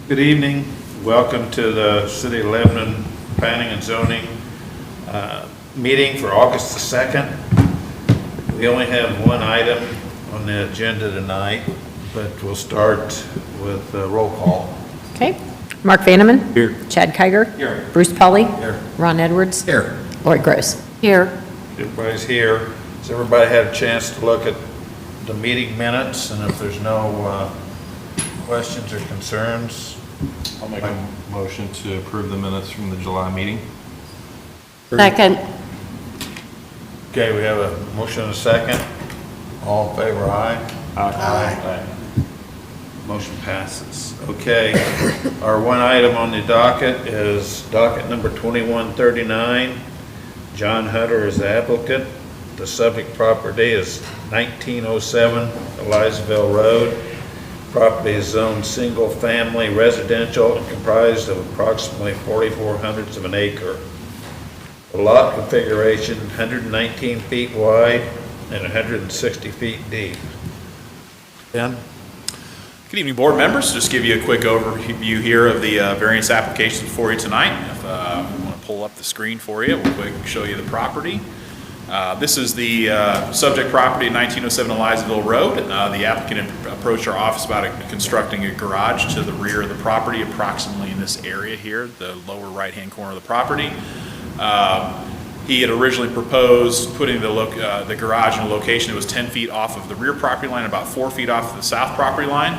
Good evening. Welcome to the City of Lebanon Planning and Zoning meeting for August the 2nd. We only have one item on the agenda tonight, but we'll start with roll call. Okay. Mark Vanneman. Here. Chad Kiger. Here. Bruce Pauly. Here. Ron Edwards. Here. Lloyd Gross. Here. Everybody's here. Has everybody had a chance to look at the meeting minutes? And if there's no questions or concerns, I'll make a motion to approve the minutes from the July meeting. Second. okay, we have a motion and a second. All in favor, aye? Aye. Motion passes. Okay, our one item on the docket is docket number 2139. John Hunter is the applicant. The subject property is 1907 Elizaville Road. Property is zoned single-family residential and comprised of approximately 44 hundredths of an acre. The lot configuration, 119 feet wide and 160 feet deep. Ben? Good evening, board members. Just give you a quick overview here of the variance applications before you tonight. If I want to pull up the screen for you, we'll quick show you the property. This is the subject property, 1907 Elizaville Road. The applicant approached our office about constructing a garage to the rear of the property, approximately in this area here, the lower right-hand corner of the property. He had originally proposed putting the garage in a location that was 10 feet off of the rear property line, about 4 feet off of the south property line.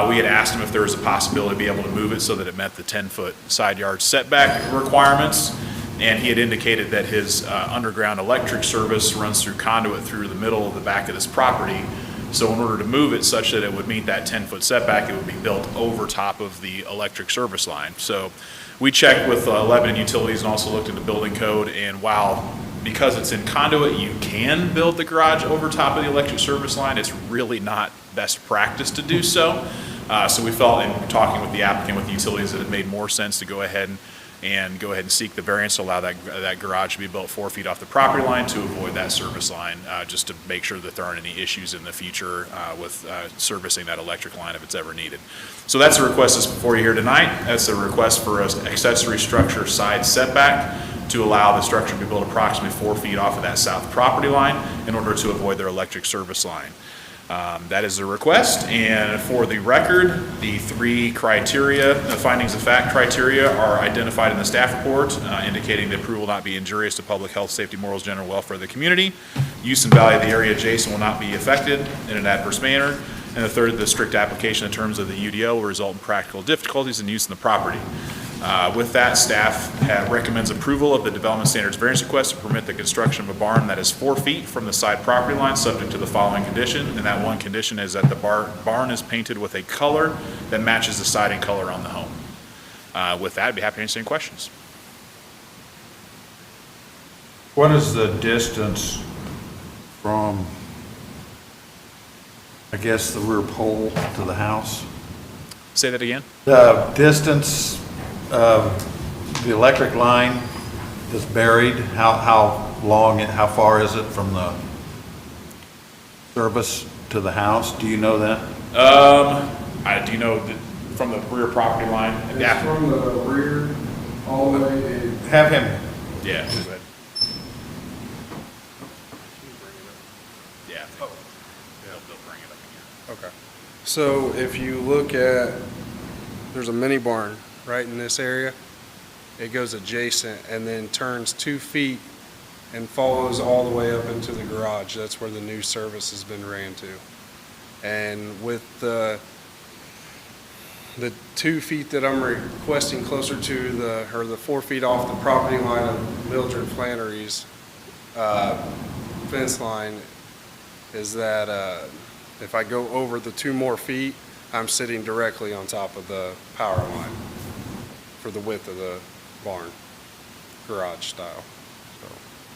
We had asked him if there was a possibility to be able to move it so that it met the 10-foot side yard setback requirements. And he had indicated that his underground electric service runs through conduit through the middle of the back of this property. So in order to move it such that it would meet that 10-foot setback, it would be built over top of the electric service line. So we checked with Lebanon Utilities and also looked into building code, and because it's in conduit, you can build the garage over top of the electric service line. It's really not best practice to do so. So we felt in talking with the applicant, with the utilities, that it made more sense to go ahead and seek the variance to allow that garage to be built 4 feet off the property line to avoid that service line, just to make sure that there aren't any issues in the future with servicing that electric line if it's ever needed. So that's the request that's before you here tonight. That's a request for an accessory structure side setback to allow the structure to be built approximately 4 feet off of that south property line in order to avoid their electric service line. That is the request, and for the record, the three criteria, the findings of fact criteria, are identified in the staff report, indicating the approval will not be injurious to public health, safety, morals, general welfare of the community. Use and value of the area adjacent will not be affected in an adverse manner. And the third, the strict application in terms of the UDO will result in practical difficulties in use of the property. With that, staff recommends approval of the development standards variance request to permit the construction of a barn that is 4 feet from the side property line, subject to the following condition. And that one condition is that the barn is painted with a color that matches the siding color on the home. With that, I'd be happy to answer any questions. What is the distance from, I guess, the rear pole to the house? Say that again? The distance of the electric line that's buried, how far is it from the service to the house? Do you know that? Do you know from the rear property line? It's from the rear all the way to... Have him. Yeah, go ahead. Yeah. They'll bring it up again. Okay. So if you look at, there's a mini barn right in this area. It goes adjacent and then turns 2 feet and follows all the way up into the garage. That's where the new service has been ran to. And with the 2 feet that I'm requesting closer to the 4 feet off the property line of Mildred Flannery's fence line, is that if I go over the 2 more feet, I'm sitting directly on top of the power line for the width of the barn, garage style. So.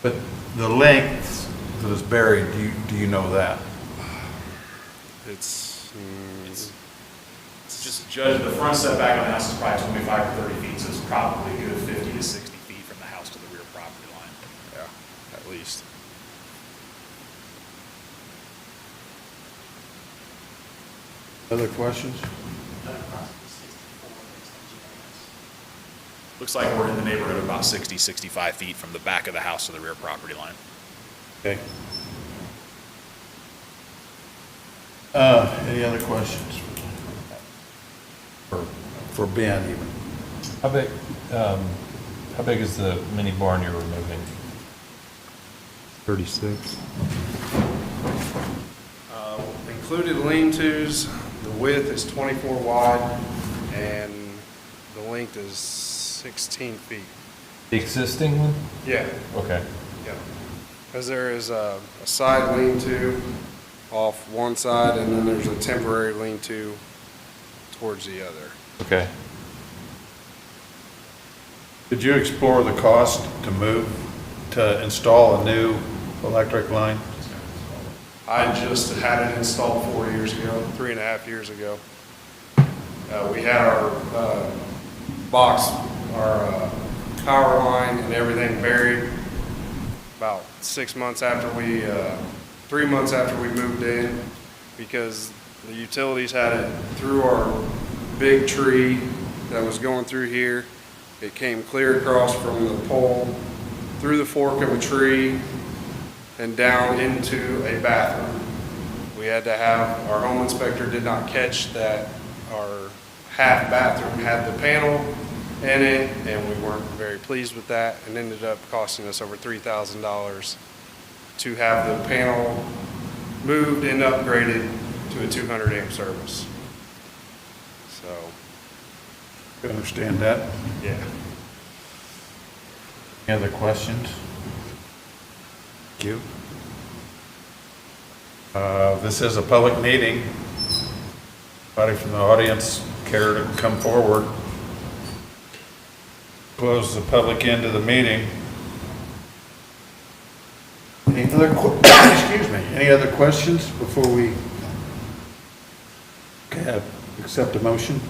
But the length that is buried, do you know that? It's Just judge, the front setback on the house is probably 25 or 30 feet, so it's probably a good 50 to 60 feet from the house to the rear property line. yeah, at least. Other questions? Looks like we're in the neighborhood of about 60, 65 feet from the back of the house to the rear property line. Okay. Any other questions? For Ben even? How big is the mini barn you're removing? 36. Included lean-tos, the width is 24 wide, and the length is 16 feet. The existing one? Yeah. Okay. Yeah. Because there is a side lean-to off one side, and then there's a temporary lean-to towards the other. Okay. Did you explore the cost to install a new electric line? I just had it installed 4 years ago, 3.5 years ago. We had our box, our power line and everything buried about 6 months after 3 months after we moved in, because the utilities had it through our big tree that was going through here. It came clear across from the pole, through the fork of a tree, and down into a bathroom. We had to have, our home inspector did not catch that our half bathroom had the panel in it, and we weren't very pleased with that, and ended up costing us over $3,000 to have the panel moved and upgraded to a 200 amp service. So, You understand that? yeah. Any other questions? Thank you. This is a public meeting. Anybody from the audience care to come forward? Close the public end of the meeting. Any other, excuse me, any other questions before we accept a motion?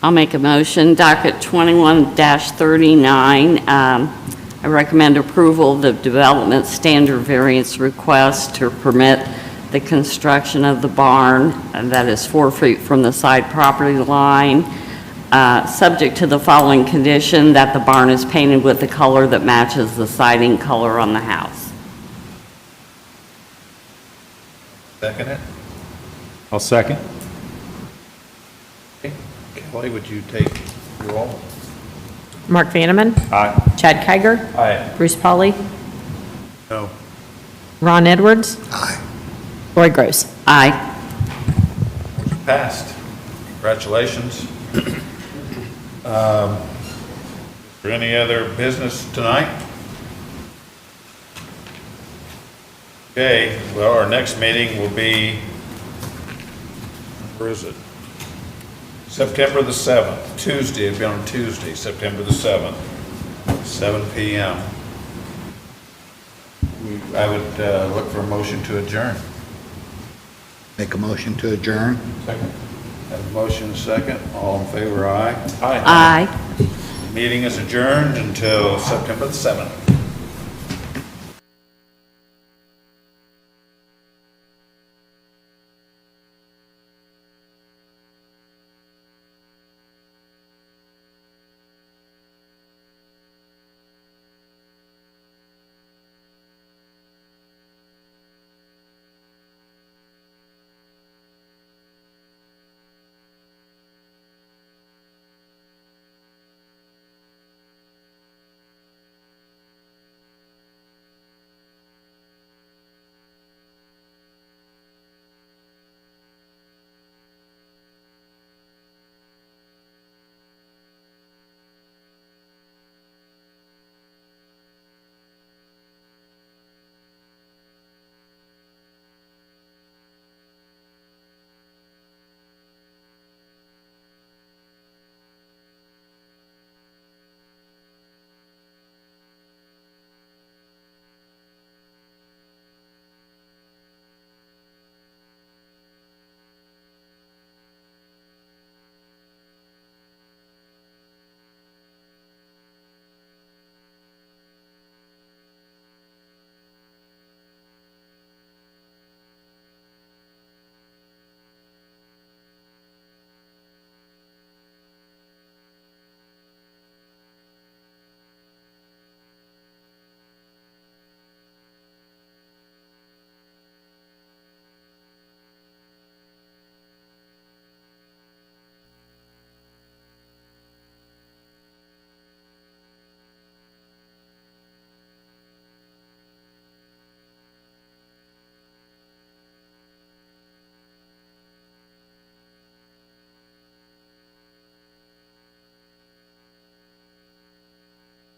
I'll make a motion. Docket 21-39. I recommend approval of the development standard variance request to permit the construction of the barn, and that is 4 feet from the side property line, subject to the following condition, that the barn is painted with the color that matches the siding color on the house. Second it? I'll second. Okay. Kelly, would you take roll? Mark Vanneman. Aye. Chad Kiger. Aye. Bruce Pauly. No. Ron Edwards. Aye. Lori Gross. Aye. Passed. Congratulations. Is there any other business tonight? Okay, well, our next meeting will be, where is it? September the 7th, Tuesday, it'll be on Tuesday, September the 7th, 7 p.m. I would look for a motion to adjourn. Make a motion to adjourn. Second. Have a motion and a second. All in favor, aye. Aye. Aye. Meeting is adjourned until September the 7th.